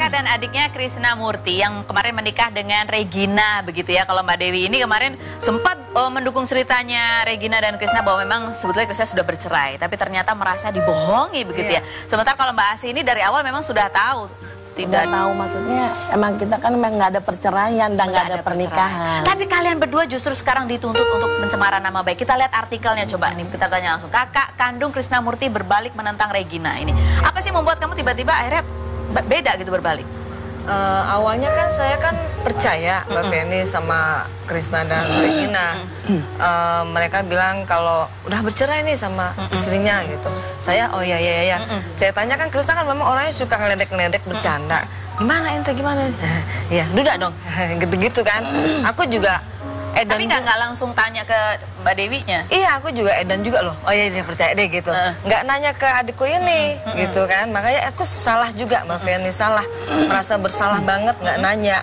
kakak dan adiknya Krisnamurti yang kemarin menikah dengan Regina begitu ya. Kalau Mbak Dewi ini kemarin sempat mendukung ceritanya Regina dan Krisna bahwa memang sebetulnya Krisna sudah bercerai, tapi ternyata merasa dibohongi begitu ya. Sementara kalau Mbak Asi ini dari awal memang sudah tahu. Tidak tahu, maksudnya emang kita kan memang nggak ada perceraian dan nggak ada pernikahan. Tapi kalian berdua justru sekarang dituntut untuk pencemaran nama baik. Kita lihat artikelnya coba nih, kita tanya langsung. Kakak kandung Krisnamurti berbalik menentang Regina ini. Apa sih membuat kamu tiba-tiba akhirnya beda gitu berbalik? Awalnya kan saya kan percaya Mbak Feni sama Krisna dan Regina. Mereka bilang kalau udah bercerai nih sama istrinya gitu. Saya oh ya. Saya tanya kan Krisna kan memang orangnya suka ngeledek-ngeledek bercanda. Gimana ente gimana? Ya duda dong. Gitu-gitu kan. Aku juga Edan. Tapi nggak langsung tanya ke Mbak Dewinya? Iya, aku juga Edan juga loh. Oh iya, dia percaya deh gitu. Nggak nanya ke adikku ini, gitu kan. Makanya aku salah juga, Mbak Feni salah. Merasa bersalah banget, nggak nanya.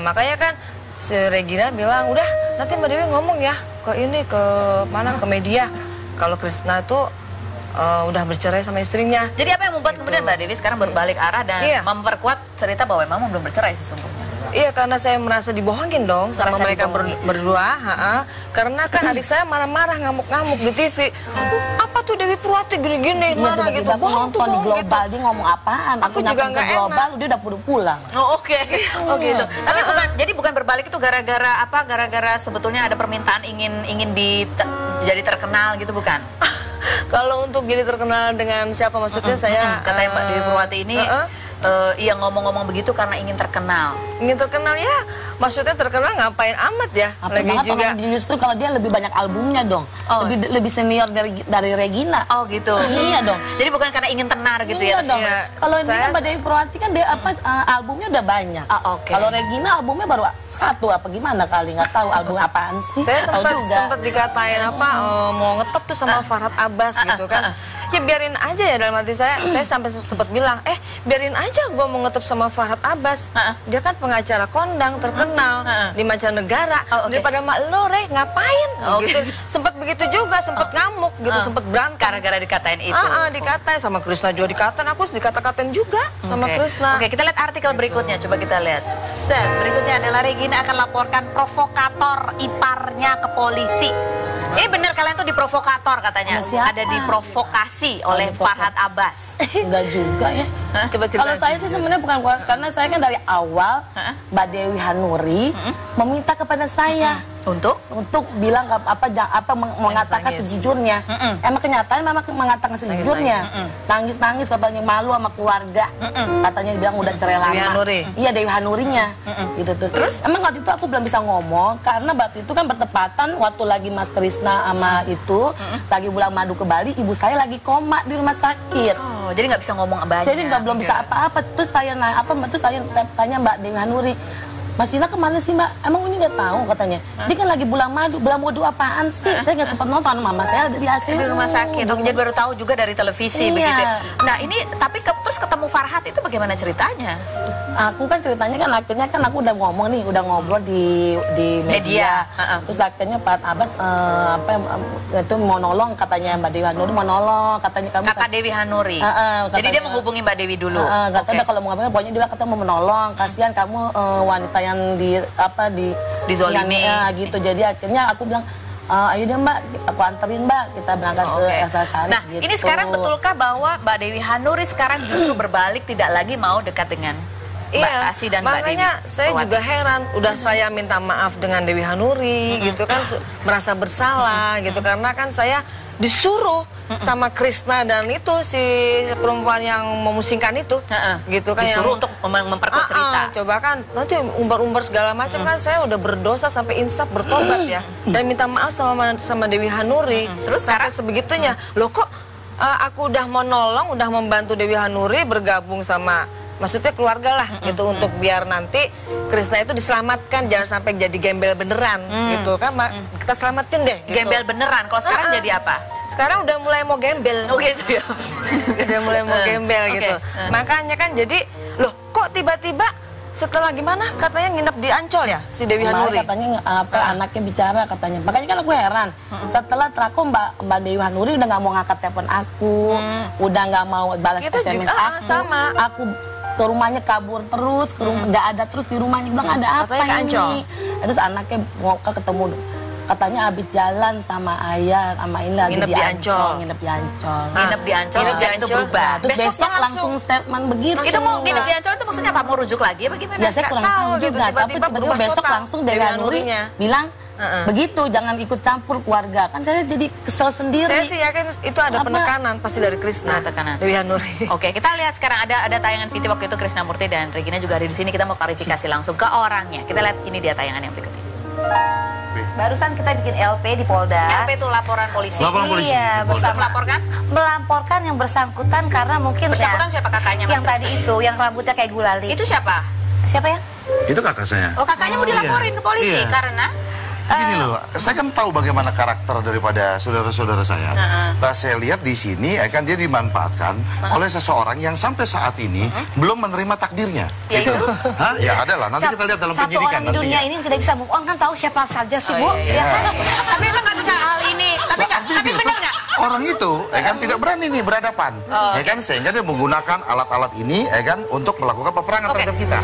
Makanya kan si Regina bilang, udah nanti Mbak Dewi ngomong ya ke ini, ke mana, ke media. Kalau Krisna tuh udah bercerai sama istrinya. Jadi apa yang membuat kemudian Mbak Dewi sekarang berbalik arah dan memperkuat cerita bahwa memang belum bercerai sesungguhnya? Iya, karena saya merasa dibohongin dong sama mereka berdua. Karena kan adik saya marah-marah, ngamuk-ngamuk di TV. Apa tuh Dewi Purwati gini-gini, marah gitu. Bohong tuh di global, dia ngomong apaan? Aku juga nggak global, dia udah pulang. Oh oke. Oh gitu. Tapi bukan berbalik itu gara-gara apa? Gara-gara sebetulnya ada permintaan ingin jadi terkenal gitu bukan? Kalau untuk jadi terkenal dengan siapa maksudnya saya katanya Mbak Dewi Purwati ini iya ngomong-ngomong begitu karena ingin terkenal. Ingin terkenal ya, maksudnya terkenal ngapain amat ya? Lagi juga justru kalau dia lebih banyak albumnya dong, lebih senior dari Regina. Oh gitu. Iya dong. Jadi bukan karena ingin tenar gitu ya? Iya dong. Kalau ini kan Mbak Dewi Purwati kan dia albumnya udah banyak. Kalau Regina albumnya baru satu apa gimana kali, nggak tahu album apaan sih. Saya sempat dikatain mau ngetop tuh sama Farhad Abbas gitu kan. Ya biarin aja ya, dalam hati saya sampai sempat bilang biarin aja gue mau ngetop sama Farhad Abbas. Dia kan pengacara kondang terkenal di mancanegara. Daripada mak lo ngapain gitu. Sempat begitu juga, sempat ngamuk gitu, sempat berantem gara-gara dikatain itu. Dikatain sama Krisna juga dikatain, aku dikata-katain juga sama Krisna. Oke, kita lihat artikel berikutnya, coba kita lihat. Berikutnya adalah Regina akan laporkan provokator iparnya ke polisi. Ini benar kalian tuh diprovokator katanya. Ada diprovokasi oleh Farhad Abbas. Enggak juga ya. Kalau saya sih sebenarnya bukan, karena saya kan dari awal Mbak Dewi Hanuri meminta kepada saya untuk bilang mengatakan sejujurnya. Emang kenyataan memang mengatakan sejujurnya. Nangis-nangis katanya, malu sama keluarga. Katanya bilang udah cerai lama. Dewi Hanuri. Iya, Dewi Hanurinya. Gitu tuh. Terus emang waktu itu aku belum bisa ngomong karena waktu itu kan bertepatan waktu lagi Mas Krisna sama itu lagi bulan madu ke Bali, ibu saya lagi koma di rumah sakit. Oh, jadi nggak bisa ngomong banyak. Jadi belum bisa apa-apa. Terus saya tanya Mbak Dewi Hanuri, Mas Ina kemana sih Mbak? Emang ini nggak tahu katanya. Dia kan lagi bulan madu apaan sih? Saya nggak sempat nonton, mama saya ada di ICU. Di rumah sakit. Jadi baru tahu juga dari televisi begitu. Nah ini tapi terus ketemu Farhad itu bagaimana ceritanya? Aku kan ceritanya kan akhirnya kan aku udah ngomong nih, udah ngobrol di media. Terus akhirnya Pak Abbas itu mau nolong katanya, Mbak Dewi Hanuri mau nolong katanya kamu. Kakak Dewi Hanuri. Jadi dia menghubungi Mbak Dewi dulu. Katanya kalau mau ngapain, pokoknya dia kata mau menolong. Kasihan kamu wanita yang dizolimi gitu. Jadi akhirnya aku bilang ayo deh Mbak, aku anterin Mbak, kita berangkat ke Elsa Sari. Nah gitu. ini sekarang betulkah bahwa Mbak Dewi Hanuri sekarang justru berbalik tidak lagi mau dekat dengan Mbak Asi dan Mbak Dewi? Makanya saya juga heran, udah saya minta maaf dengan Dewi Hanuri gitu kan, merasa bersalah gitu karena kan saya disuruh sama Krisna dan itu si perempuan yang memusingkan itu gitu kan, disuruh untuk memperkuat cerita. Coba kan nanti umbar-umbar segala macam kan, saya udah berdosa sampai insaf bertobat ya dan minta maaf sama Dewi Hanuri. Terus sampai sebegitunya loh, kok aku udah mau nolong, udah membantu Dewi Hanuri bergabung sama maksudnya keluarga lah gitu, untuk biar nanti Krisna itu diselamatkan, jangan sampai jadi gembel beneran gitu kan, kita selamatin deh gitu. Gembel beneran, kalau sekarang jadi apa? Sekarang udah mulai mau gembel. Oh gitu ya. Udah mulai mau gembel gitu. Makanya kan jadi, loh kok tiba-tiba setelah gimana katanya nginep di Ancol ya si Dewi Hanuri? Katanya anaknya bicara katanya. Makanya kan aku heran. Setelah teraku Mbak Dewi Hanuri udah nggak mau ngangkat telepon aku, udah nggak mau balas SMS aku. Sama. ke rumahnya kabur terus, ke rumah nggak ada terus di rumahnya, bilang ada apa ini? Terus anaknya mau ketemu, katanya habis jalan sama ayah, sama ini lagi nginep di Ancol. Nginep di Ancol. Nginep di Ancol, itu berubah. Terus besok langsung statement begitu. Itu mau nginep di Ancol itu maksudnya apa? Mau rujuk lagi apa gimana? Ya saya kurang tahu gitu, juga, tapi tiba-tiba besok langsung Dewi Hanuri bilang, begitu, jangan ikut campur keluarga. Kan saya jadi kesel sendiri. Saya sih yakin itu ada penekanan pasti dari Krishna, Dewi Hanuri. Oke, kita lihat sekarang ada tayangan video waktu itu Krisnamurti dan Regina juga ada di sini. Kita mau klarifikasi langsung ke orangnya. Kita lihat ini dia tayangan yang berikut ini. Barusan kita bikin LP di Polda. LP itu laporan polisi. Laporan polisi. Iya, melaporkan? Melaporkan yang bersangkutan karena mungkin bersangkutan siapa kakaknya? Mas yang tadi itu, yang rambutnya kayak gulali. Itu siapa? Siapa ya? Itu kakak saya. Oh, kakaknya mau dilaporin ke polisi karena Gini loh, saya kan tahu bagaimana karakter daripada saudara-saudara saya. Nah, saya lihat di sini, kan dia dimanfaatkan oleh seseorang yang sampai saat ini belum menerima takdirnya. Ya itu? Hah? Ya ada lah, nanti kita lihat dalam penyidikan Satu orang di dunia nantinya. ini tidak bisa move on, kan tahu siapa saja sih, Bu. Ya kan? Tapi emang nggak bisa hal ini. Tapi benar nggak? Orang itu, kan tidak berani nih berhadapan, kan sehingga dia menggunakan alat-alat ini, kan untuk melakukan peperangan terhadap kita.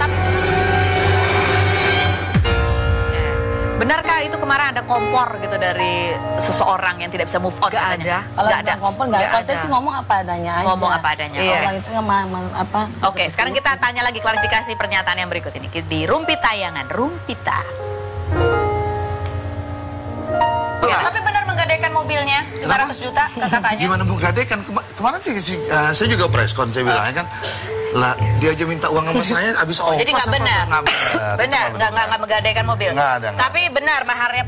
Benarkah itu kemarin ada kompor gitu dari seseorang yang tidak bisa move on? Gak ada. Kalau ada kompor nggak ada. Kalau saya sih ngomong apa adanya aja. Ngomong apa adanya. Orang itu yang apa? Oke, sekarang kita tanya lagi klarifikasi pernyataan yang berikut ini di Rumpi Tayangan. Rumpita. Tapi benar menggadaikan mobilnya 500 juta ke kakaknya? Gimana menggadaikan? Kemarin sih saya juga preskon, saya bilang kan. Lah, dia aja minta uang sama saya habis ongkos. Jadi nggak benar? Benar, nggak menggadaikan mobil? Nggak ada. Tapi benar, maharnya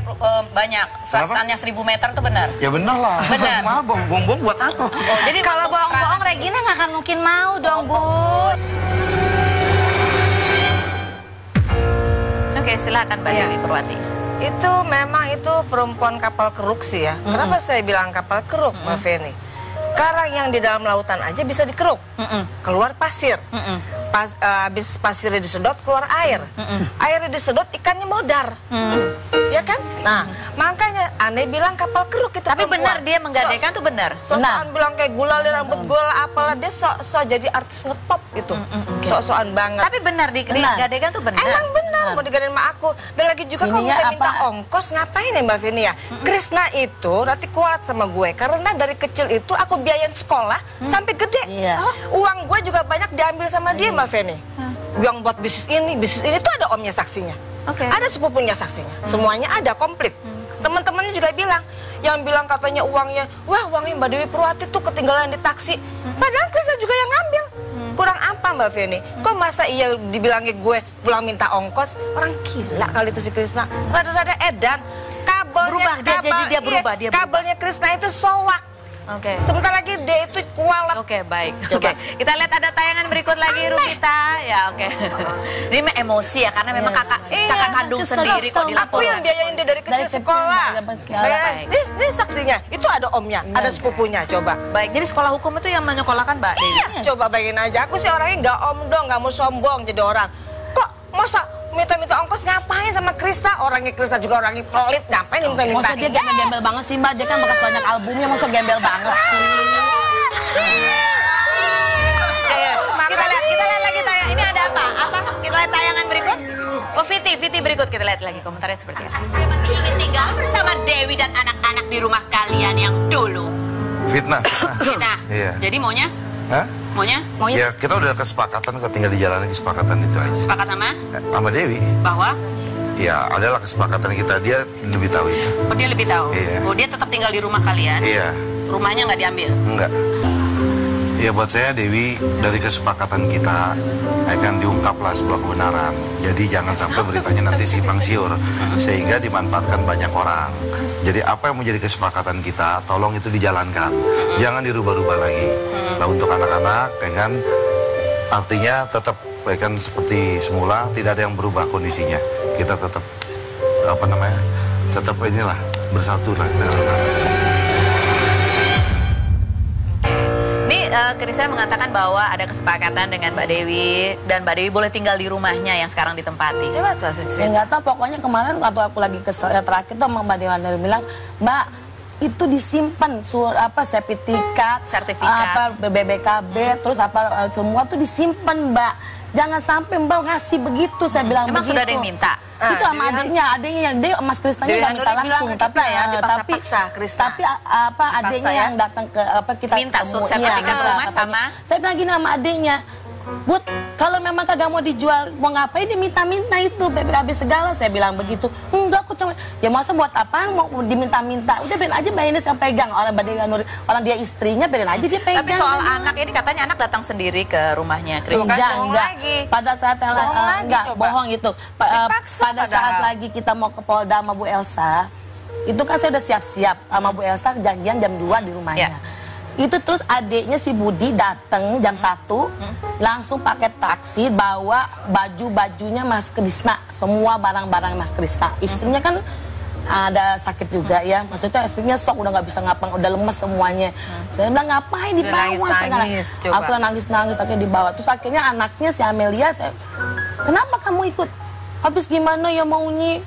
banyak. Standnya 1000 meter itu benar? Ya benar lah. Benar. Mahal, bohong-bohong buat apa? Oh, jadi kalau bohong-bohong Regina nggak akan mungkin mau dong, Bu. Oke, silakan Mbak Dewi Purwati. Itu memang itu perempuan kapal keruk sih ya. Kenapa saya bilang kapal keruk, Mbak Feni? Karang yang di dalam lautan aja bisa dikeruk, keluar pasir. Habis pasirnya disedot, keluar air. Airnya disedot, ikannya modar. Ya kan? Nah, makanya aneh bilang kapal keruk itu. Tapi perempuan. benar dia menggadaikan tuh benar. Sosokan bilang kayak gulali rambut gola apalah, dia sok jadi artis ngetop gitu. Sok-sokan banget. Tapi benar digadaikan tuh benar. Emang benar mau digadein sama aku. Dan lagi juga kalau minta ongkos ngapain ya Mbak Vini ya? Krishna itu nanti kuat sama gue karena dari kecil itu aku biayain sekolah sampai gede. Uang gue juga banyak diambil sama dia Mbak Vini. Yang buat bisnis ini tuh ada omnya saksinya. Ada sepupunya saksinya. Semuanya ada komplit. Teman-temannya juga bilang, yang bilang katanya uangnya, wah uangnya Mbak Dewi Purwati tuh ketinggalan di taksi. Padahal Krishna juga yang ngambil. Kurang apa Mbak Feni? Kok masa iya dibilangnya gue pulang minta ongkos? Orang gila kali itu si Krishna. Rada-rada edan. Kabelnya dia berubah. Kabelnya Krishna itu sowak. Sebentar lagi dia itu kualat. Baik. Coba. Kita lihat ada tayangan berikut lagi Rumpita. Ya, Ini emosi ya karena memang kakak kandung sendiri kok dilaporkan. Aku yang biayain dia dari kecil sekolah. Ini saksinya. Itu ada omnya, ada sepupunya. Coba. Baik. Jadi sekolah hukum itu yang menyekolahkan Mbak Dewi. Coba bayangin aja. Aku sih orangnya nggak omdong, nggak mau sombong jadi orang. Kok masa minta-minta ongkos ngapain sama Krishna? Orangnya Krishna juga orangnya pelit, ngapain minta-minta? Masa dia gembel banget sih Mbak, dia kan bekas banyak albumnya, masa gembel banget sih. Kita lihat lagi tayangan. Ini ada apa? Kita lihat tayangan berikut. Oh, Viti berikut kita lihat lagi komentarnya seperti apa. Saya masih ingin tinggal bersama Dewi dan anak-anak di rumah kalian yang dulu. Fitnah. Iya. Jadi maunya? Hah? Maunya? Ya kita udah kesepakatan, tinggal dijalani kesepakatan itu aja. Sepakat sama Dewi. Bahwa? Ya adalah kesepakatan kita, dia lebih tahu itu. Oh dia lebih tahu? Iya. Oh dia tetap tinggal di rumah kalian? Iya. Rumahnya nggak diambil? Enggak. Ya buat saya Dewi, dari kesepakatan kita akan diungkaplah sebuah kebenaran. Jadi jangan sampai beritanya nanti simpang siur sehingga dimanfaatkan banyak orang. Jadi apa yang menjadi kesepakatan kita, tolong itu dijalankan. Jangan dirubah-rubah lagi. Nah untuk anak-anak, kan artinya tetap kan seperti semula, tidak ada yang berubah kondisinya. Kita tetap tetap inilah bersatu lah dengan anak-anak. Krishna mengatakan bahwa ada kesepakatan dengan Mbak Dewi dan Mbak Dewi boleh tinggal di rumahnya yang sekarang ditempati. Coba ya nggak tahu, pokoknya kemarin waktu aku lagi terakhir tuh sama Mbak Dewi bilang, Mbak itu disimpan sertifikat, BBKB, terus semua tuh disimpan Mbak. jangan sampai Mbak ngasih begitu, saya bilang Emang begitu. sudah ada yang minta? Itu sama adiknya yang dia Mas Krisnanya nggak minta langsung, tapi adiknya yang datang ke kita minta sertifikat rumah sama. Saya bilang gini sama adiknya, Bud, kalau memang kagak mau dijual, mau ngapain diminta-minta itu BPKB segala, saya bilang begitu. Enggak, aku cuma, ya masa buat apaan mau diminta-minta, udah biarin aja Mbak Ines yang pegang, orang dia istrinya, biarin aja dia pegang. Tapi soal anak ini katanya anak datang sendiri ke rumahnya Kris. Enggak. Pada saat bohong itu. Pada saat lagi kita mau ke Polda sama Bu Elsa, itu kan saya udah siap-siap sama Bu Elsa, janjian jam 2 di rumahnya. Itu terus adiknya si Budi datang jam 1, langsung pakai taksi, bawa baju-bajunya Mas Krisna, semua barang-barang Mas Krisna. Istrinya kan ada sakit juga ya, maksudnya istrinya stok, udah nggak bisa ngapa, udah lemes semuanya. Saya bilang ngapain dibawa? Aku nangis-nangis akhirnya dibawa. Terus akhirnya anaknya si Amelia, kenapa kamu ikut? Habis gimana ya maunya?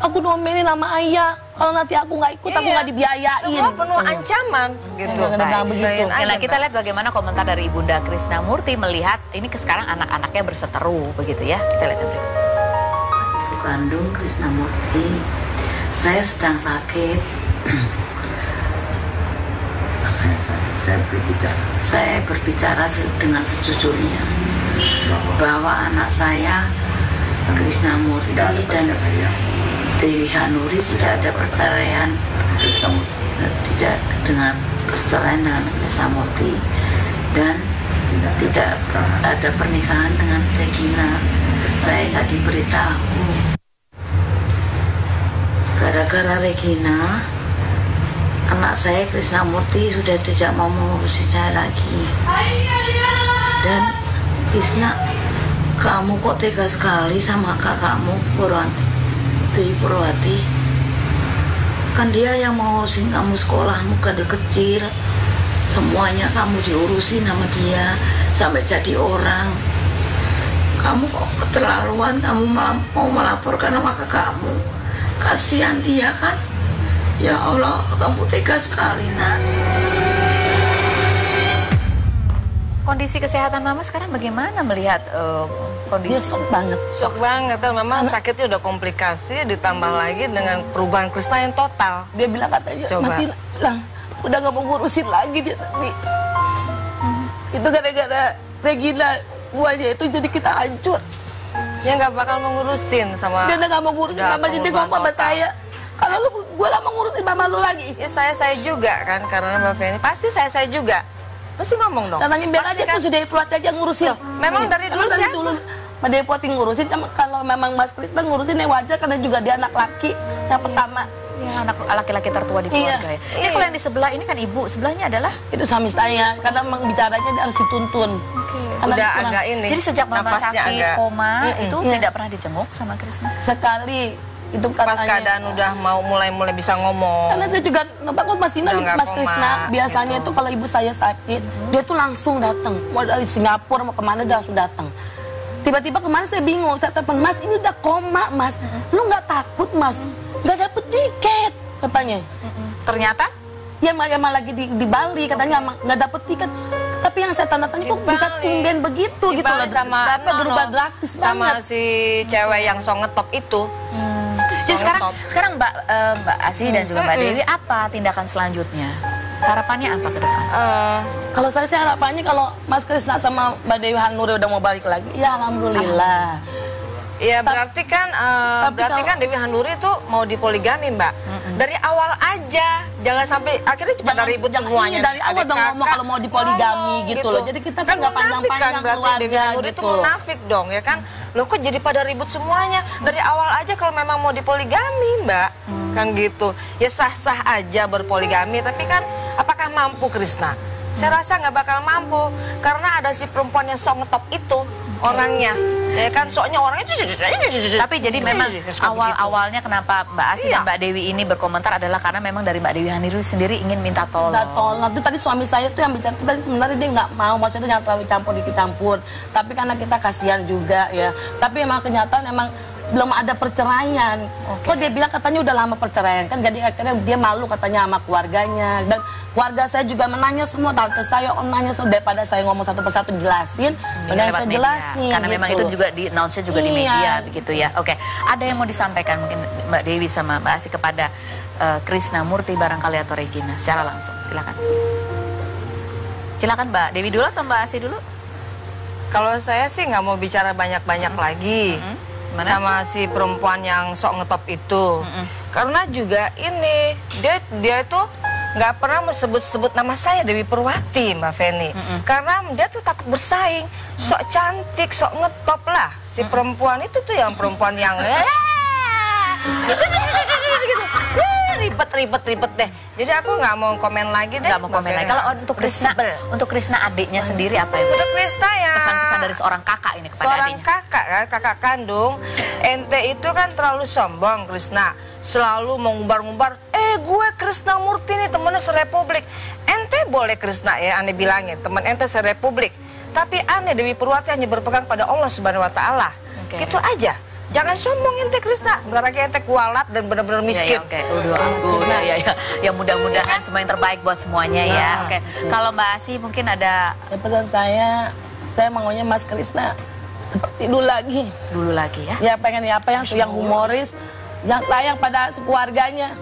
Aku domelin sama ayah, kalau nanti aku nggak ikut, aku nggak dibiayain. Semua penuh ancaman gitu. Nah, kita lihat bagaimana komentar dari Ibunda Krisnamurti melihat ini sekarang anak-anaknya berseteru begitu ya. Kita lihat berikut. Ibu kandung Krisnamurti, saya sedang sakit. Saya berbicara dengan sejujurnya bahwa anak saya Krisnamurti dan Dewi Hanuri tidak ada perceraian, tidak dengan perceraian dengan Krisnamurti, dan tidak ada pernikahan dengan Regina. Saya nggak diberitahu. Gara-gara Regina, anak saya Krisnamurti sudah tidak mau mengurusi saya lagi. Dan Krisna, kamu kok tega sekali sama kakakmu Dewi Purwati, kan dia yang mau urusin kamu sekolahmu kan dari kecil, semuanya kamu diurusin sama dia sampai jadi orang. Kamu kok keterlaluan, kamu mau melaporkan sama kakakmu, kasihan dia kan. Ya Allah, kamu tega sekali nak. Kondisi kesehatan Mama sekarang bagaimana melihat kondisi? Dia shock banget. Shock banget, memang sakitnya udah komplikasi, ditambah lagi dengan perubahan Krisna yang total. Dia bilang katanya, masih bilang, udah gak mau ngurusin lagi dia sedih. Itu gara-gara Regina, buahnya itu jadi kita hancur. Dia gak bakal mengurusin sama... Dia udah gak mau ngurusin sama jadi ngomong sama saya. Kalau gue gak mau ngurusin mama lu lagi. Ya saya juga kan, karena Mbak Feni, pasti saya juga. Pasti ngomong dong. Katanya biar aja kan sudah Purwati aja ngurusin. Memang dari dulu sih. Mbak Purwati ngurusin, kalau memang Mas Krisna ngurusin yang wajar karena juga dia anak laki yang pertama. Yang anak laki-laki tertua di keluarga ya. Ini kalau yang di sebelah ini kan ibu, sebelahnya adalah? Itu suami saya, karena memang bicaranya dia harus dituntun. Udah agak ini. Jadi sejak Mama sakit koma itu tidak pernah dijenguk sama Krisna? Sekali. Itu pas keadaan udah mau mulai bisa ngomong. Karena saya juga kok Mas Krisna biasanya gitu. Itu kalau ibu saya sakit, dia tuh langsung datang. Mau dari Singapura mau kemana dia langsung datang. Tiba-tiba kemarin saya bingung, saya telepon, Mas ini udah koma Mas, lu nggak takut Mas? Nggak dapet tiket katanya. Ternyata? Ya malah lagi di Bali katanya nggak dapet tiket. Tapi yang saya tanda-tanya kok bisa tumben begitu gitu loh. Sama berubah drastis sama si cewek yang so ngetop itu. Jadi sekarang Mbak Asi dan juga Mbak Dewi, apa tindakan selanjutnya? Harapannya apa ke depan? Kalau saya sih harapannya kalau Mas Krisna sama Mbak Dewi Hanuri udah mau balik lagi, ya alhamdulillah. Ya berarti kan Dewi Hanuri itu mau dipoligami Mbak. Dari awal aja, jangan sampai akhirnya pada ribut semuanya. Dari awal dong ngomong kalau mau dipoligami gitu loh. Jadi kita kan nggak panjang-panjang keluarga Dewi Hanuri itu munafik dong ya kan. Loh kok jadi pada ribut semuanya? Dari awal aja kalau memang mau dipoligami Mbak, kan gitu. Ya sah-sah aja berpoligami, tapi kan apakah mampu Krisna? Saya rasa nggak bakal mampu karena ada si perempuan yang sok ngetop itu orangnya, ya kan, soalnya orangnya. Tapi jadi memang awalnya kenapa Mbak Asi dan Mbak Dewi ini berkomentar adalah karena memang dari Mbak Dewi Hanuri sendiri ingin minta tolong. Itu tadi suami saya tuh yang bicara, tadi sebenarnya dia nggak mau, maksudnya jangan terlalu campur. Tapi karena kita kasihan juga ya. Tapi memang kenyataan memang belum ada perceraian. Kok dia bilang katanya udah lama perceraian kan, jadi akhirnya dia malu katanya sama keluarganya. Dan keluarga saya juga menanya semua, tante saya nanya semua, daripada saya ngomong satu persatu jelasin, dan saya jelasin. Karena gitu. memang itu juga di announce-nya juga di media begitu ya. Oke, ada yang mau disampaikan mungkin Mbak Dewi sama Mbak Asi kepada Krisnamurti barangkali atau Regina secara langsung, silakan. Silakan Mbak Dewi dulu atau Mbak Asi dulu? Kalau saya sih nggak mau bicara banyak-banyak lagi sama si perempuan yang sok ngetop itu, karena juga ini dia tuh nggak pernah sebut nama saya Dewi Purwati, Mbak Feni, karena dia tuh takut bersaing, sok cantik, sok ngetop lah si perempuan itu tuh, yang perempuan yang ribet deh. Jadi aku nggak mau komen lagi deh. Nggak mau komen lagi. Kalau untuk Krisna adiknya sendiri apa ya? Untuk Krisna ya. Pesan-pesan dari seorang kakak ini kepada seorang adiknya. kakak kan, kakak kandung. Ente itu kan terlalu sombong, Krisna. Selalu mengumbar-ngumbar, gue Krisnamurti nih temennya serepublik. Ente boleh Krisna ya, aneh bilangin, temen ente serepublik. Tapi aneh Dewi Purwati hanya berpegang pada Allah Subhanahu Wa Taala. Gitu aja. Jangan sombong ente Krisna, sebentar lagi ente kualat dan benar-benar miskin. Ya mudah-mudahan semua yang terbaik buat semuanya ya. Oke. Kalau Mbak Asi mungkin ada pesan saya maunya Mas Krisna seperti dulu lagi ya. Ya pengen apa yang humoris, yang sayang pada keluarganya.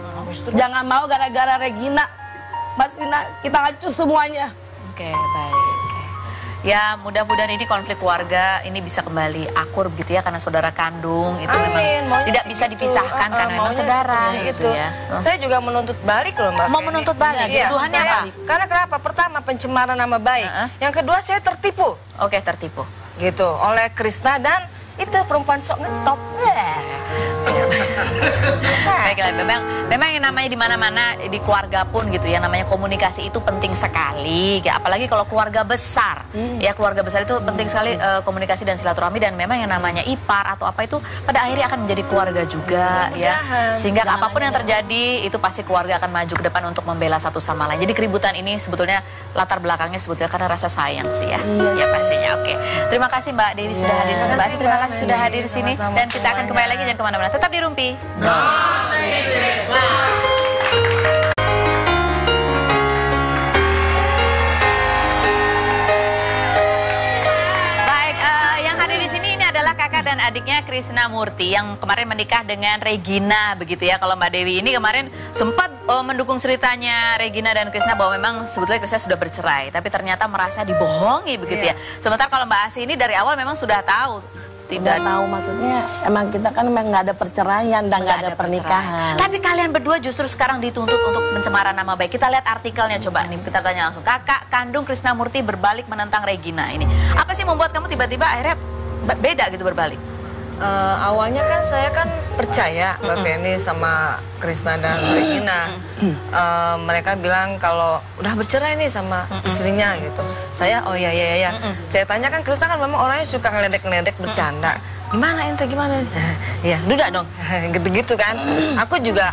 Jangan mau gara-gara Regina, Mas Krisna kita hancur semuanya. Oke, baik. Ya mudah-mudahan ini konflik keluarga ini bisa kembali akur begitu ya, karena saudara kandung itu memang tidak bisa dipisahkan karena memang saudara gitu ya. Saya juga menuntut balik loh Mbak. Mau menuntut balik? Tuduhannya apa? Karena kenapa? Pertama pencemaran nama baik. Yang kedua saya tertipu. Oke, tertipu. Gitu oleh Krisna dan itu perempuan sok ngetop. Baiklah, memang yang namanya di mana-mana di keluarga pun gitu ya, namanya komunikasi itu penting sekali. Ya, apalagi kalau keluarga besar. Ya keluarga besar itu penting sekali komunikasi dan silaturahmi, dan memang yang namanya ipar atau apa itu pada akhirnya akan menjadi keluarga juga ya. Sehingga apapun yang terjadi itu pasti keluarga akan maju ke depan untuk membela satu sama lain. Jadi keributan ini sebetulnya latar belakangnya sebetulnya karena rasa sayang sih ya. Ya pastinya. Oke. Terima kasih Mbak Dewi sudah hadir di sini. Mbak Asi terima kasih sudah hadir di sini, dan kita akan kembali lagi, jangan kemana-mana. Tetap di Rumpi. Adalah kakak dan adiknya Krisnamurti yang kemarin menikah dengan Regina begitu ya. Kalau Mbak Dewi ini kemarin sempat mendukung ceritanya Regina dan Krisna bahwa memang sebetulnya Krisna sudah bercerai, tapi ternyata merasa dibohongi begitu ya. Sementara kalau Mbak Asi ini dari awal memang sudah tahu. Tidak tahu, maksudnya emang kita kan memang nggak ada perceraian dan nggak ada pernikahan. Tapi kalian berdua justru sekarang dituntut untuk pencemaran nama baik. Kita lihat artikelnya coba nih, kita tanya langsung. Kakak kandung Krisnamurti berbalik menentang Regina ini. Apa sih membuat kamu tiba-tiba akhirnya beda gitu berbalik? Awalnya kan saya kan percaya Mbak Feni sama Krisna dan Regina. Mereka bilang kalau udah bercerai nih sama istrinya gitu. Saya oh ya. Saya tanya kan, Krisna kan memang orangnya suka ngeledek-ngeledek bercanda. Gimana ente gimana? Ya duda dong. Gitu-gitu kan. Aku juga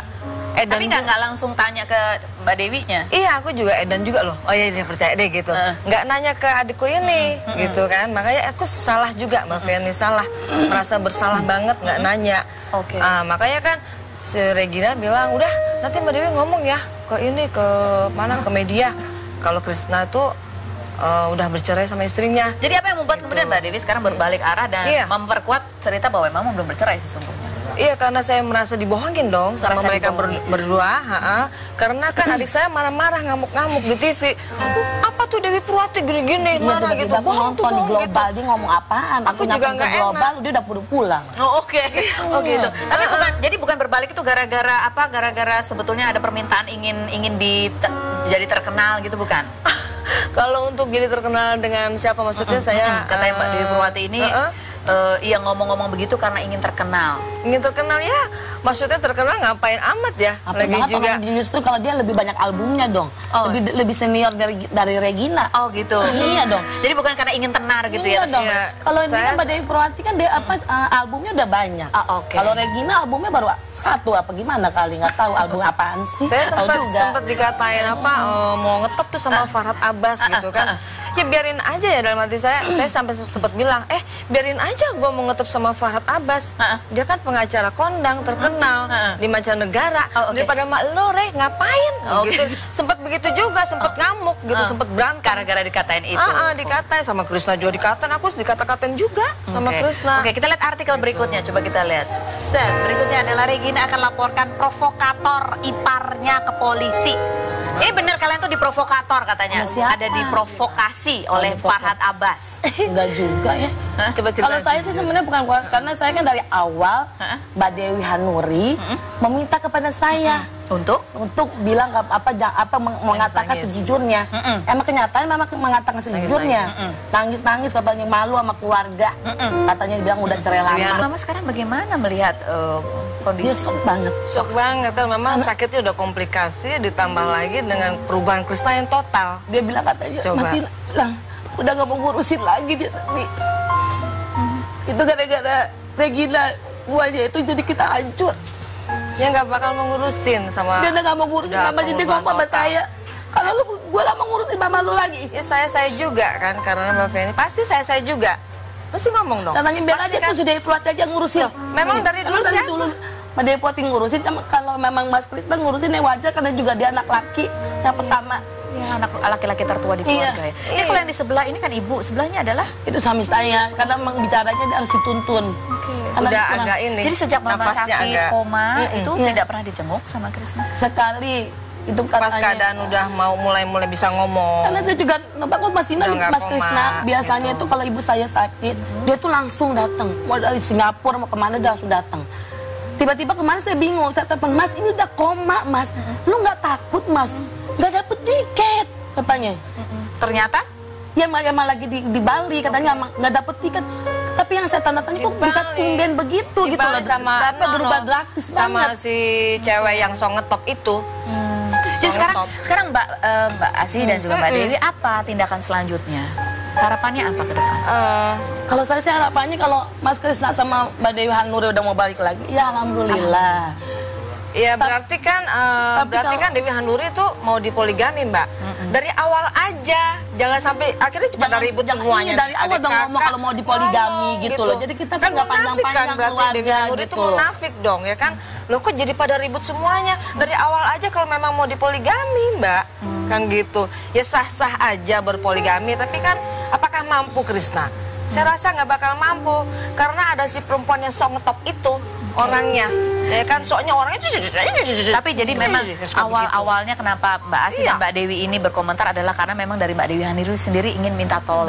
tapi nggak langsung tanya ke Mbak Dewinya? Iya, aku juga edan juga loh. Oh iya, dia percaya deh gitu. Nggak nanya ke adikku ini, gitu kan. Makanya aku salah juga, Mbak Feni, salah. Merasa bersalah banget nggak nanya. Makanya kan si Regina bilang, udah nanti Mbak Dewi ngomong ya ke ini, ke mana, ke media. Kalau Krisna tuh udah bercerai sama istrinya. Jadi apa yang membuat kemudian Mbak Dewi sekarang berbalik arah dan memperkuat cerita bahwa memang belum bercerai sesungguhnya? Iya, karena saya merasa dibohongin dong sama mereka berdua. Karena kan adik saya marah-marah, ngamuk-ngamuk di TV. Apa tuh Dewi Purwati gini-gini, marah gitu. Bohong tuh di global, dia ngomong apaan? Aku juga nggak global, dia udah pulang. Oh oke. Oh gitu. Tapi bukan berbalik itu gara-gara apa? Gara-gara sebetulnya ada permintaan ingin jadi terkenal gitu, bukan? Kalau untuk jadi terkenal dengan siapa maksudnya saya katanya Mbak Dewi Purwati ini iya ngomong-ngomong begitu karena ingin terkenal. Ingin terkenal ya, maksudnya terkenal ngapain amat ya? Lagi juga justru kalau dia lebih banyak albumnya dong, lebih senior dari Regina. Oh gitu. Iya dong. Jadi bukan karena ingin tenar gitu ya? Dong. Kalau dia Mbak Dewi Purwati kan dia albumnya udah banyak. Kalau Regina albumnya baru satu apa gimana kali, nggak tahu album apaan sih. Saya sempat dikatain apa mau ngetop tuh sama Farhad Abbas gitu kan. Ya biarin aja ya, dalam hati saya sampai sempat bilang, biarin aja gue mau ngetep sama Farhad Abbas. Dia kan pengacara kondang terkenal di mancanegara. Daripada mak lo, ngapain? Gitu. Sempat begitu juga, sempat ngamuk gitu, sempat berantem. Gara-gara dikatain itu. Dikatain sama Krisna juga dikatain, aku dikata-katain juga sama Krisna. Oke, kita lihat artikel berikutnya, coba kita lihat. Berikutnya adalah Regina akan laporkan provokator iparnya ke polisi. Ini benar kalian tuh diprovokator katanya. Ada diprovokasi oleh Farhad Abbas. Enggak juga ya. Kalau saya sih sebenarnya bukan, karena saya kan dari awal Mbak Dewi Hanuri meminta kepada saya untuk bilang mengatakan sejujurnya. Emang kenyataan memang mengatakan sejujurnya. Nangis-nangis katanya, malu sama keluarga. Katanya bilang udah cerai lama. Mama sekarang bagaimana melihat kondisi? Dia shock banget. Shock banget. Memang sakitnya udah komplikasi, ditambah lagi dengan perubahan Krisna yang total. Dia bilang katanya, masih bilang, udah gak mau ngurusin lagi, dia sedih. Itu gara-gara Regina buahnya itu jadi kita hancur. Ya nggak bakal mau ngurusin sama. Dia udah gak mau ngurusin mama, jadi ngomong sama saya, kalau lu, gue gak mau ngurusin mama lu lagi. Ya saya juga kan, karena Mbak Feni pasti saya juga. Pasti ngomong dong. Katanya biar aja kan? tuh si Dewi Purwati aja ngurusin. Memang dari dulu siapa? Mbak Dewi Purwati ngurusin, kalau memang Mas Krisna ngurusin ya wajar, karena juga dia anak laki yang pertama. Ya, anak laki-laki tertua di keluarga ya. Ini kalau yang di sebelah ini kan ibu, sebelahnya adalah? Itu suami saya, karena memang bicaranya dia harus dituntun. Udah agak ini. Jadi sejak mama sakit koma itu Iya. tidak pernah dijenguk sama Krisna? Sekali. Itu pas keadaan udah mau mulai bisa ngomong. Karena saya juga kok Mas Ina, Mas Krisna biasanya itu kalau ibu saya sakit, dia tuh langsung datang. Mau dari Singapura mau kemana dia langsung datang. Tiba-tiba kemarin saya bingung, saya telepon, Mas ini udah koma Mas, lu nggak takut Mas? Nggak dapet tiket katanya. Ternyata? Ya emang lagi di Bali katanya, nggak dapet tiket. Tapi yang saya tanya kok bisa tumben begitu gitu loh, sama berubah drastis sama banget. si cewek yang so ngetop itu. Jadi sekarang Mbak Asi dan juga Mbak Dewi, apa tindakan selanjutnya? Harapannya apa ke depan? Kalau saya sih harapannya kalau Mas Krisna sama Mbak Dewi Hanuri udah mau balik lagi, ya alhamdulillah. Ya berarti kan Dewi Hanuri itu mau dipoligami Mbak. Dari awal aja, jangan sampai akhirnya pada ribut semuanya. Dari awal dong ngomong kalau mau dipoligami gitu loh. Jadi kita kan nggak panjang-panjang berarti Dewi Hanuri itu munafik dong ya kan. Loh kok jadi pada ribut semuanya. Dari awal aja kalau memang mau dipoligami Mbak, kan gitu. Ya sah-sah aja berpoligami, tapi kan apakah mampu Krisna? Saya rasa nggak bakal mampu, karena ada si perempuan yang sok ngetop itu orangnya, ya kan, soalnya orangnya. Tapi jadi memang awalnya kenapa Mbak Asi dan Mbak Dewi ini berkomentar adalah karena memang dari Mbak Dewi Hanuri sendiri ingin minta tolong.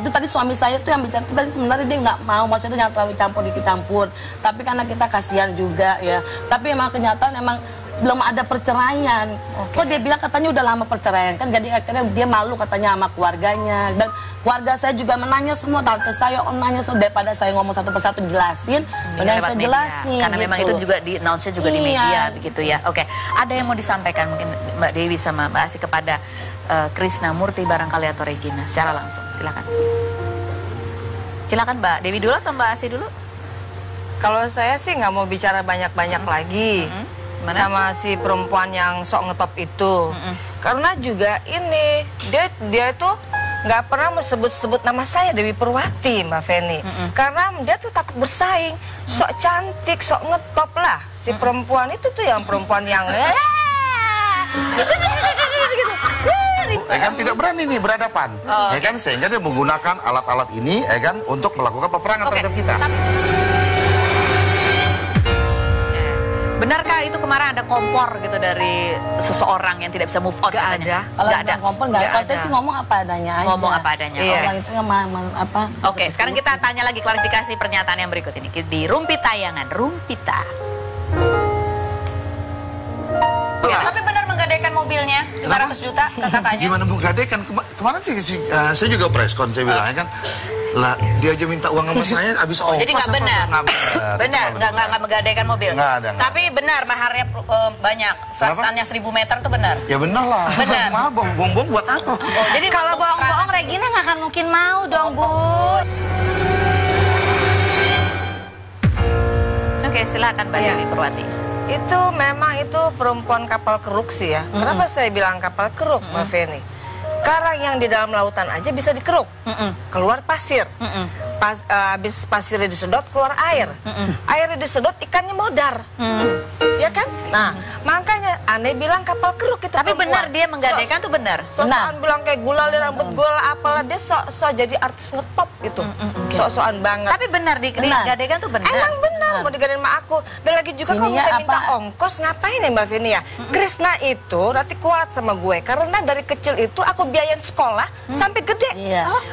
Itu tadi suami saya tuh yang bicara, tadi sebenarnya dia nggak mau, maksudnya jangan terlalu campur. Tapi karena kita kasihan juga ya. Tapi emang kenyataan emang belum ada perceraian. Kok dia bilang katanya udah lama perceraian kan, jadi akhirnya dia malu katanya sama keluarganya. Dan keluarga saya juga menanya semua, tante saya om nanya semua, daripada saya ngomong satu persatu jelasin, dan saya jelasin. Karena gitu. memang itu juga di announce-nya juga di media begitu ya. Oke, ada yang mau disampaikan mungkin Mbak Dewi sama Mbak Asi kepada Krisna Murti barangkali atau Regina secara langsung, silakan. Silakan Mbak Dewi dulu atau Mbak Asi dulu? Kalau saya sih nggak mau bicara banyak-banyak lagi. Sama si perempuan yang sok ngetop itu, karena juga ini dia itu nggak pernah sebut nama saya Dewi Purwati, Mbak Feni, karena dia tuh takut bersaing, sok cantik, sok ngetop lah si perempuan itu tuh, yang perempuan yang kan tidak berani nih berhadapan, ya kan, sehingga dia menggunakan alat-alat ini, ya kan, untuk melakukan peperangan terhadap kita. Benarkah itu kemarin ada kompor gitu dari seseorang yang tidak bisa move on? Gak ada. Kalau ada kompor nggak ada. Saya sih ngomong apa adanya aja. Ngomong apa adanya. Orang itu apa? Oke, sekarang kita tanya lagi klarifikasi pernyataan yang berikut ini di Rumpi Tayangan, Rumpita. Tapi benar menggadaikan mobilnya 500 juta katanya. Gimana menggadaikan? Kemarin sih saya juga preskon, saya bilang kan, lah dia aja minta uang sama saya habis ongkos. Jadi nggak benar. Benar, nggak menggadaikan mobil. Nggak ada. Tapi benar maharnya banyak. Seratannya 1000 meter tuh benar. Ya benar lah. Benar. Maaf, bohong-bohong buat apa? Jadi kalau bohong-bohong Regina nggak akan mungkin mau dong, Bu. Oke, silakan Mbak Dewi Purwati. Itu memang itu perempuan kapal keruk sih ya. Kenapa saya bilang kapal keruk, Mbak Feni? Karang yang di dalam lautan aja bisa dikeruk, keluar pasir. Habis pasirnya disedot keluar air. Airnya disedot ikannya modar. Ya kan? Nah, makanya aneh bilang kapal keruk itu. Tapi benar dia menggadaikan tuh benar. Sosokan bilang kayak gulali rambut gula apalah, dia sok jadi artis ngetop gitu. Sok-sokan banget. Tapi benar digadaikan tuh benar. Emang benar mau digadein sama aku. Dan lagi juga kalau minta ongkos ngapain ya Mbak Vini ya? Krishna itu nanti kuat sama gue karena dari kecil itu aku biayain sekolah sampai gede.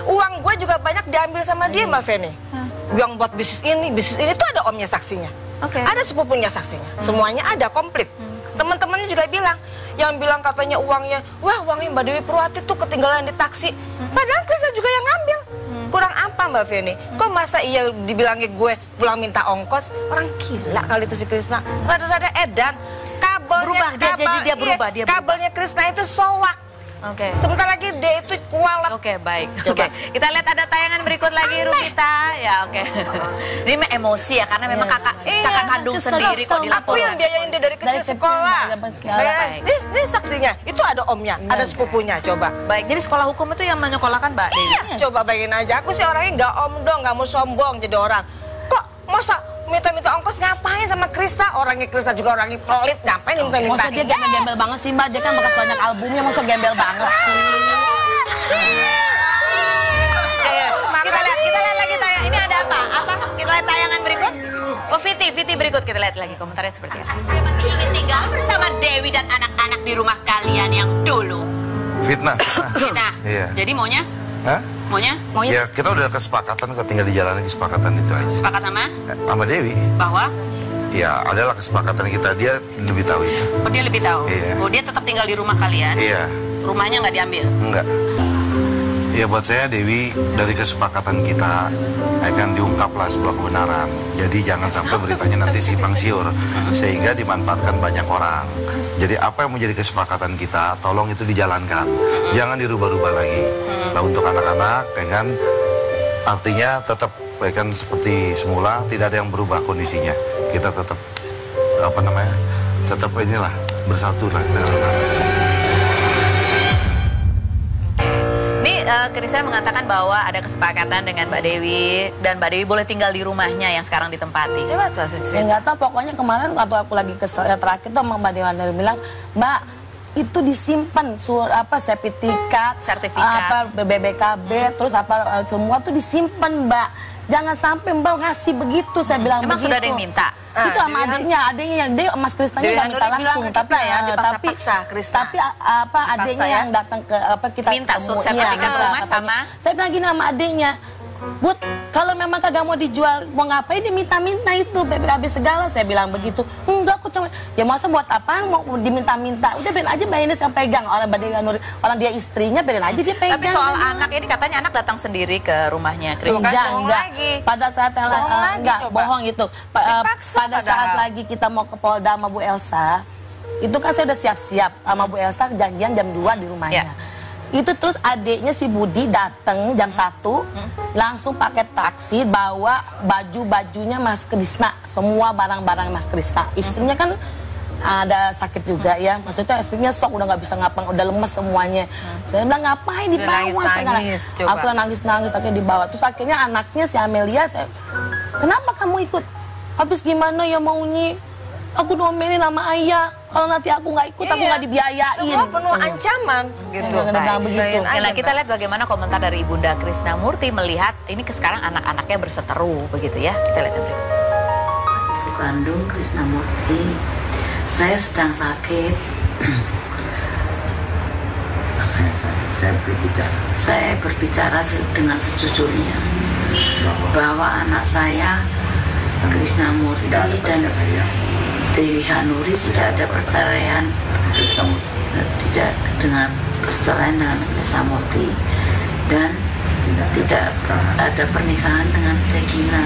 Uang gue juga banyak diambil sama dia Mbak Veni. Yang buat bisnis ini tuh ada omnya saksinya. Ada sepupunya saksinya. Semuanya ada komplit. Teman-temannya juga bilang, yang bilang katanya uangnya, wah uangnya Mbak Dewi Purwati tuh ketinggalan di taksi. Padahal Krishna juga yang ngambil. Kurang apa Mbak Veni? Kok masa iya dibilangin gue pulang minta ongkos? Orang gila kali itu si Krishna. Rada-rada edan. Kabelnya Krishna itu sowak. Sebentar lagi dia itu kualat. Baik. Kita lihat ada tayangan berikut lagi Rumita. Ya Ini emosi ya karena memang kakak kandung sendiri kok dilaporkan. Aku yang biayain dia dari kecil sekolah. Ini saksinya. Itu ada omnya, ada sepupunya. Coba. Baik. Jadi sekolah hukum itu yang menyekolahkan Mbak Dewi. Coba bayangin aja. Aku sih orangnya nggak omdong, nggak mau sombong jadi orang. Kok masa minta-minta ongkos ngapain sama Krishna? Orangnya Krishna juga orangnya pelit, ngapain minta-minta? Masa dia gembel banget sih Mbak, dia kan bekas banyak albumnya, masa gembel banget sih. Kita lihat lagi tayang. Ini ada apa? Kita lihat tayangan berikut. Viti berikut kita lihat lagi komentarnya seperti apa. Masih ingin tinggal bersama Dewi dan anak-anak di rumah kalian yang dulu. Fitnah. Iya. Jadi maunya? Maunya? Ya kita udah kesepakatan kok, tinggal dijalani kesepakatan itu aja. Sepakat sama Dewi. Bahwa? Ya adalah kesepakatan kita, dia lebih tahu itu. Oh dia lebih tahu? Iya. Oh dia tetap tinggal di rumah kalian? Iya. Rumahnya nggak diambil? Enggak. Ya buat saya Dewi, dari kesepakatan kita akan diungkaplah sebuah kebenaran. Jadi jangan sampai beritanya nanti simpang siur sehingga dimanfaatkan banyak orang. Jadi apa yang menjadi kesepakatan kita, tolong itu dijalankan. Jangan dirubah-rubah lagi. Nah untuk anak-anak, ya kan, artinya tetap ya kan seperti semula, tidak ada yang berubah kondisinya. Kita tetap tetap inilah bersatu lah dengan anak-anak. Krishna mengatakan bahwa ada kesepakatan dengan Mbak Dewi dan Mbak Dewi boleh tinggal di rumahnya yang sekarang ditempati. Coba ya nggak tahu, pokoknya kemarin waktu aku lagi terakhir tuh sama Mbak Dewi bilang, Mbak itu disimpan sertifikat, BBKB, terus semua tuh disimpan Mbak. Jangan sampai Mbak ngasih begitu, saya bilang emang begitu. Sudah ada yang minta? Itu sama adiknya yang dia Mas Krisnanya nggak minta langsung, tapi adiknya yang datang ke kita minta sertifikat rumah sama. Saya bilang gini sama adiknya, Bud, kalau memang kagak mau dijual, mau ngapain diminta-minta itu BBKB segala, saya bilang begitu. Enggak, aku cuma ya masa buat apaan mau diminta-minta, udah biarin aja Mbak Ines yang pegang, orang dia istrinya, biarin aja dia pegang. Tapi soal anak ini katanya anak datang sendiri ke rumahnya Krishna. Enggak. Pada saat bohong itu. Pada saat lagi kita mau ke Polda sama Bu Elsa, itu kan saya udah siap-siap sama Bu Elsa, janjian jam 2 di rumahnya. Itu terus adiknya si Budi datang jam 1, langsung pakai taksi bawa baju-bajunya Mas Krishna, semua barang-barang Mas Krishna. Istrinya kan ada sakit juga ya, maksudnya istrinya stok, udah nggak bisa ngapa, udah lemes semuanya. Saya bilang ngapain dibawa? Aku nangis-nangis akhirnya dibawa. Terus akhirnya anaknya si Amelia, kenapa kamu ikut? Habis gimana ya maunya? Aku domelin sama ayah. Kalau nanti aku nggak ikut, aku nggak dibiayain. Semua penuh ancaman gitu. Nah, kita lihat bagaimana komentar dari Ibunda Krishnamurti melihat ini sekarang anak-anaknya berseteru begitu ya. Kita lihat berikut. Ibu kandung Krishnamurti, saya sedang sakit. Saya berbicara dengan sejujurnya bahwa anak saya Krishnamurti dan Dewi Hanuri tidak ada perceraian, tidak dengan perceraian dengan Krishnamurti, dan tidak ada pernikahan dengan Regina.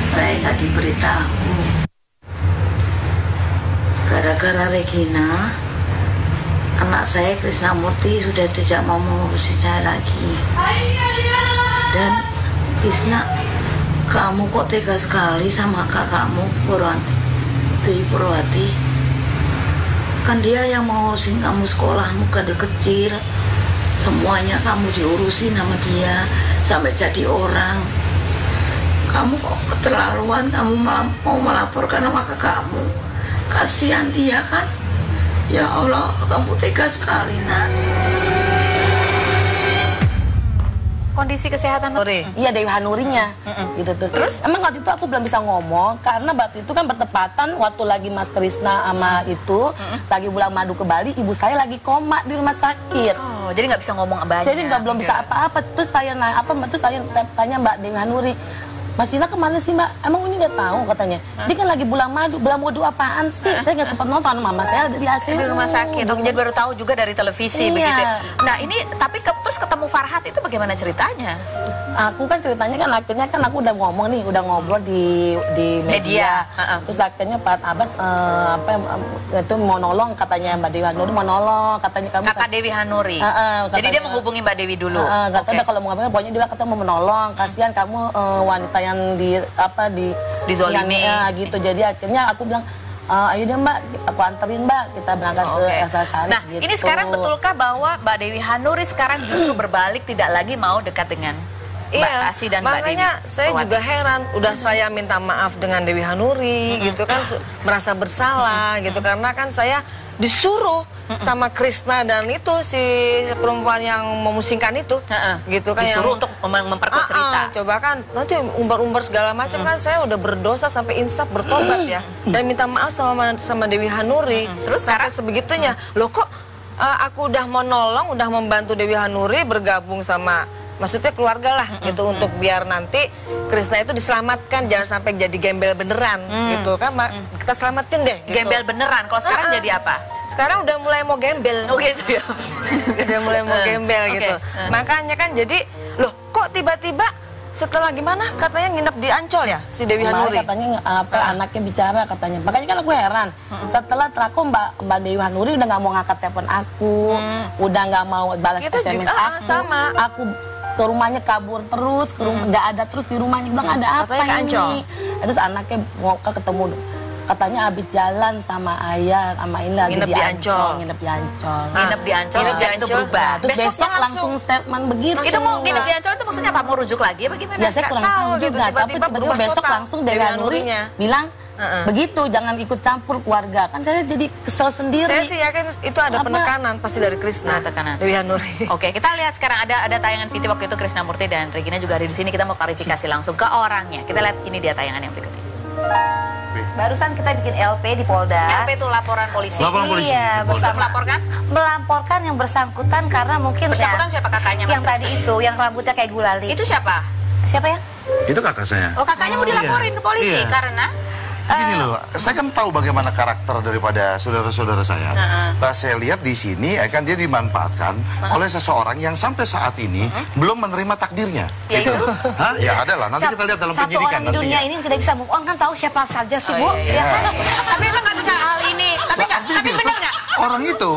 Saya nggak diberitahu. Gara-gara Regina, anak saya Krishnamurti sudah tidak mau mengurusi saya lagi. Dan Krishna, kamu kok tega sekali sama kakakmu Dewi Purwati? Kan dia yang mau ngurusin kamu sekolahmu, kan dia kecil. semuanya kamu diurusin sama dia sampai jadi orang. Kamu kok keterlaluan, kamu mau melaporkan sama kakakmu. Kasihan dia kan. Ya Allah, kamu tega sekali, nak. Kondisi kesehatan Iya, Dewi Hanurinya gitu tuh. Terus emang waktu itu aku belum bisa ngomong karena waktu itu kan bertepatan waktu lagi Mas Krisna sama itu lagi bulan madu ke Bali, ibu saya lagi koma di rumah sakit. Oh, jadi nggak bisa ngomong banyak. Jadi belum bisa apa-apa. Terus saya tanya Mbak Dewi Hanuri, Mas Ina kemana sih Mbak? Emang Uni nggak tahu katanya. Dia kan lagi bulan madu apaan sih? Saya nggak sempat nonton, mama saya ada di ACU. Di rumah sakit. Jadi baru tahu juga dari televisi begitu. Nah ini tapi terus ketemu Farhat itu bagaimana ceritanya? Aku kan ceritanya kan akhirnya kan aku udah ngomong nih, udah ngobrol di media. Terus akhirnya Pak Abbas itu mau nolong katanya Mbak Dewi Hanuri mau nolong katanya kamu. Kakak Dewi Hanuri. Jadi dia menghubungi Mbak Dewi dulu. Katanya kalau mau ngapain pokoknya dia katanya mau menolong. Kasihan kamu wanita yang dizolimi gitu. Jadi akhirnya aku bilang ayo deh Mbak, aku anterin Mbak, kita berangkat ke Elsa Sari. Nah gitu. ini sekarang betulkah bahwa Mbak Dewi Hanuri sekarang justru berbalik tidak lagi mau dekat dengan Mbak Asi dan Mbak Dewi? Makanya saya juga heran, udah saya minta maaf dengan Dewi Hanuri gitu kan, merasa bersalah gitu karena kan saya disuruh sama Krisna dan itu si perempuan yang memusingkan itu gitu kan, disuruh untuk memperkuat cerita. Coba kan nanti umbar-umbar segala macam kan, saya udah berdosa sampai insaf bertobat ya dan minta maaf sama Dewi Hanuri. Terus sampai sebegitunya loh, kok aku udah mau nolong, udah membantu Dewi Hanuri bergabung sama maksudnya keluarga lah gitu untuk biar nanti Krisna itu diselamatkan, jangan sampai jadi gembel beneran gitu kan, kita selamatin deh gitu. Gembel beneran, kalau sekarang jadi apa? Sekarang udah mulai mau gembel. Oh gitu ya. Udah mulai mau gembel gitu. Makanya kan jadi loh kok tiba-tiba setelah gimana katanya nginep di Ancol ya si Dewi Hanuri? Katanya anaknya bicara katanya. Makanya kan aku heran. Setelah terakhir Mbak Dewi Hanuri udah nggak mau ngangkat telepon aku, udah nggak mau balas SMS aku. Sama. Aku ke rumahnya kabur terus, nggak ada terus di rumahnya. Bilang ada apa ini? Terus anaknya mau ketemu. Katanya habis jalan sama ayah, sama ini lagi nginep di Ancol. Nginep di Ancol. Nginep di Ancol, itu berubah. Terus besok langsung statement begitu. Itu mau nginep di Ancol itu maksudnya apa? Mau rujuk lagi apa gimana? Ya saya kurang tahu juga, tapi tiba-tiba besok langsung Dewi Hanuri bilang begitu, jangan ikut campur keluarga. Kan saya jadi kesel sendiri. Saya sih yakin itu ada penekanan pasti dari Krisna, tekanan Dewi Hanuri. Oke, kita lihat sekarang ada tayangan video waktu itu Krisna Murti dan Regina juga ada di sini. Kita mau klarifikasi langsung ke orangnya. Kita lihat ini dia tayangan yang berikut ini. Barusan kita bikin LP di Polda. LP itu laporan polisi. Laporan polisi. Iya, melaporkan? Melaporkan yang bersangkutan karena mungkin bersangkutan siapa kakaknya? Yang tadi itu, yang rambutnya kayak gulali. Itu siapa? Siapa ya? Itu kakak saya. Oh, kakaknya mau dilaporin ke polisi karena Gini loh, saya kan tahu bagaimana karakter daripada saudara-saudara saya. Saya lihat di sini kan dia dimanfaatkan oleh seseorang yang sampai saat ini belum menerima takdirnya. Ya itu? Hah? Ya ada lah, nanti kita lihat dalam penyidikan Satu orang di dunia nantinya. ini tidak bisa move on kan, tahu siapa saja sih Bu? Ya kan? Tapi emang nggak bisa hal ini. Tapi benar nggak? Orang itu